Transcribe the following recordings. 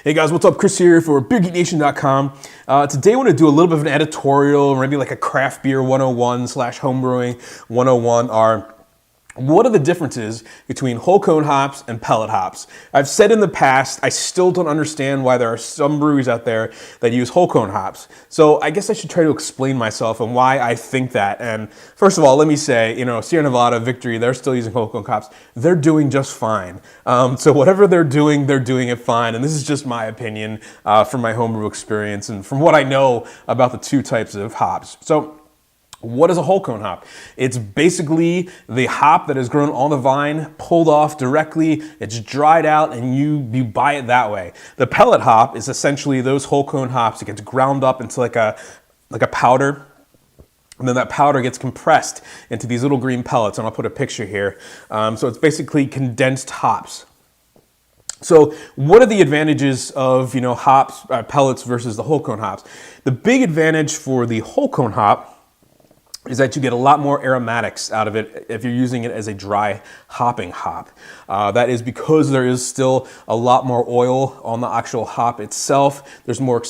Hey guys, what's up? Chris here for BeerGeekNation.com. Today I want to do a little bit of an editorial, or maybe like a craft beer 101 slash homebrewing 101 are what are the differences between whole cone hops and pellet hops? I've said in the past, I still don't understand why there are some breweries out there that use whole cone hops. So I guess I should try to explain myself and why I think that. And first of all, let me say, Sierra Nevada, Victory, they're still using whole cone hops. They're doing just fine. So whatever they're doing it fine. And this is just my opinion from my homebrew experience and from what I know about the two types of hops. So what is a whole cone hop? It's basically the hop that is grown on the vine, pulled off directly, it's dried out, and you buy it that way. The pellet hop is essentially those whole cone hops. It gets ground up into like a powder, and then that powder gets compressed into these little green pellets, and I'll put a picture here. So it's basically condensed hops. So what are the advantages of hops, pellets versus the whole cone hops? The big advantage for the whole cone hop is that you get a lot more aromatics out of it if you're using it as a dry hopping hop. That is because there is still a lot more oil on the actual hop itself. There's more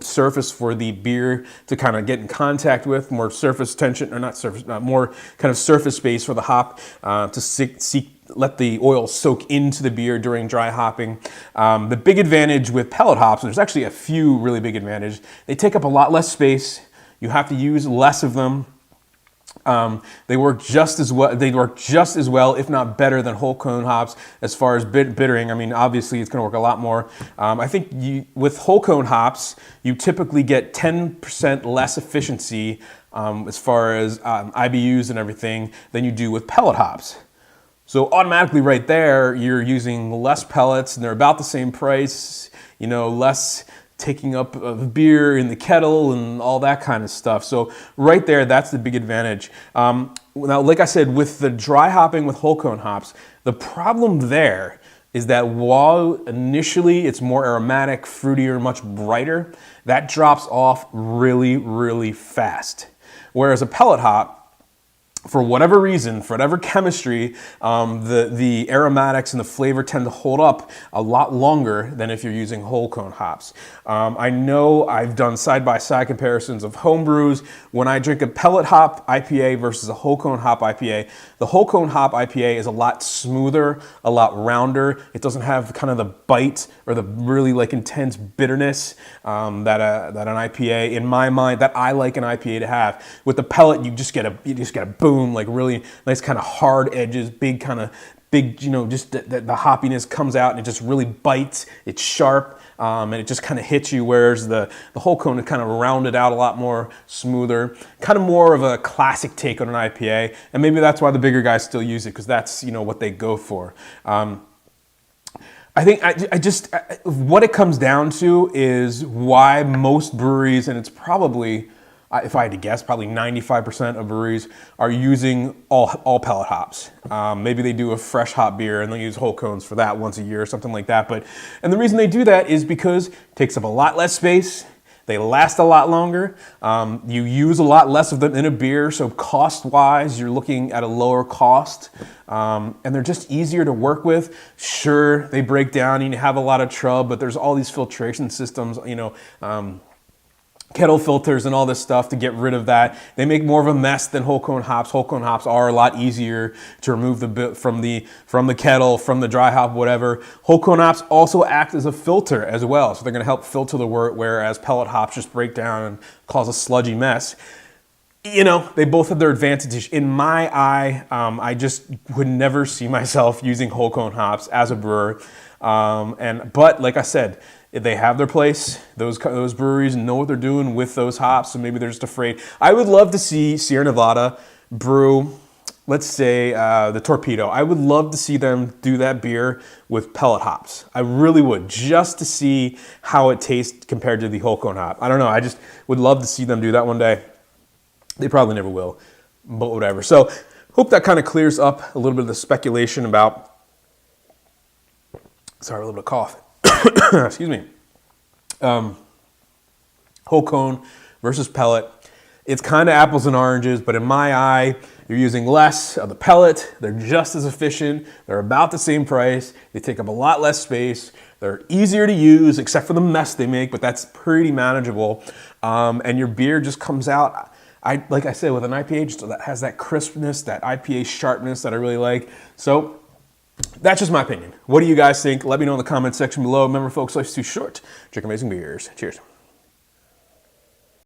surface for the beer to kind of get in contact with, more surface tension, or not surface, more kind of surface space for the hop to let the oil soak into the beer during dry hopping. The big advantage with pellet hops, and there's actually a few really big advantages, they take up a lot less space. You have to use less of them. They work just as well. They work just as well, if not better, than whole cone hops as far as bittering. I mean, obviously, it's going to work a lot more. I think with whole cone hops, you typically get 10% less efficiency as far as IBUs and everything than you do with pellet hops. So automatically, right there, you're using less pellets, and they're about the same price. Less taking up of beer in the kettle and all that kind of stuff. So right there, that's the big advantage. Now, like I said, with the dry hopping with whole cone hops, the problem there is that while initially it's more aromatic, fruitier, much brighter, that drops off really, really fast. Whereas a pellet hop, for whatever reason, for whatever chemistry, the aromatics and the flavor tend to hold up a lot longer than if you're using whole cone hops. I know I've done side-by-side comparisons of home brews. When I drink a pellet hop IPA versus a whole cone hop IPA, the whole cone hop IPA is a lot smoother, a lot rounder. It doesn't have kind of the bite or the really intense bitterness that an IPA, in my mind, that I like an IPA to have. With the pellet, you just get a boom, like really nice kind of hard edges, big, just the hoppiness comes out and it just really bites. It's sharp and it just kind of hits you, whereas the whole cone is kind of rounded out a lot more smoother, kind of more of a classic take on an IPA, and maybe that's why the bigger guys still use it, because that's what they go for. I think what it comes down to is why most breweries, and it's probably, if I had to guess, probably 95% of breweries are using all pellet hops. Maybe they do a fresh hop beer and they use whole cones for that once a year or something like that. And the reason they do that is because it takes up a lot less space. They last a lot longer. You use a lot less of them in a beer, so cost-wise, you're looking at a lower cost. And they're just easier to work with. Sure, they break down and you have a lot of trouble, but there's all these filtration systems, kettle filters and all this stuff to get rid of that. They make more of a mess than whole cone hops. Whole cone hops are a lot easier to remove from the kettle, from the dry hop, whatever. Whole cone hops also act as a filter as well, so they're going to help filter the wort, whereas pellet hops just break down and cause a sludgy mess. They both have their advantages. In my eye, I just would never see myself using whole cone hops as a brewer. But like I said, they have their place. Those breweries know what they're doing with those hops, so maybe they're just afraid. I would love to see Sierra Nevada brew, let's say, the Torpedo. I would love to see them do that beer with pellet hops. I really would, just to see how it tastes compared to the whole cone hop. I don't know. I just would love to see them do that one day. They probably never will, but whatever. So hope that kind of clears up a little bit of the speculation about, sorry, a little bit of cough. Excuse me. Whole cone versus pellet. It's kind of apples and oranges, but in my eye, You're using less of the pellet. They're just as efficient. They're about the same price. They take up a lot less space. They're easier to use, except for the mess they make, but that's pretty manageable. And your beer just comes out, like I said, with an IPA just that has that crispness, that IPA sharpness that I really like. So that's just my opinion. What do you guys think? Let me know in the comments section below. Remember, folks, life's too short. Drink amazing beers. Cheers.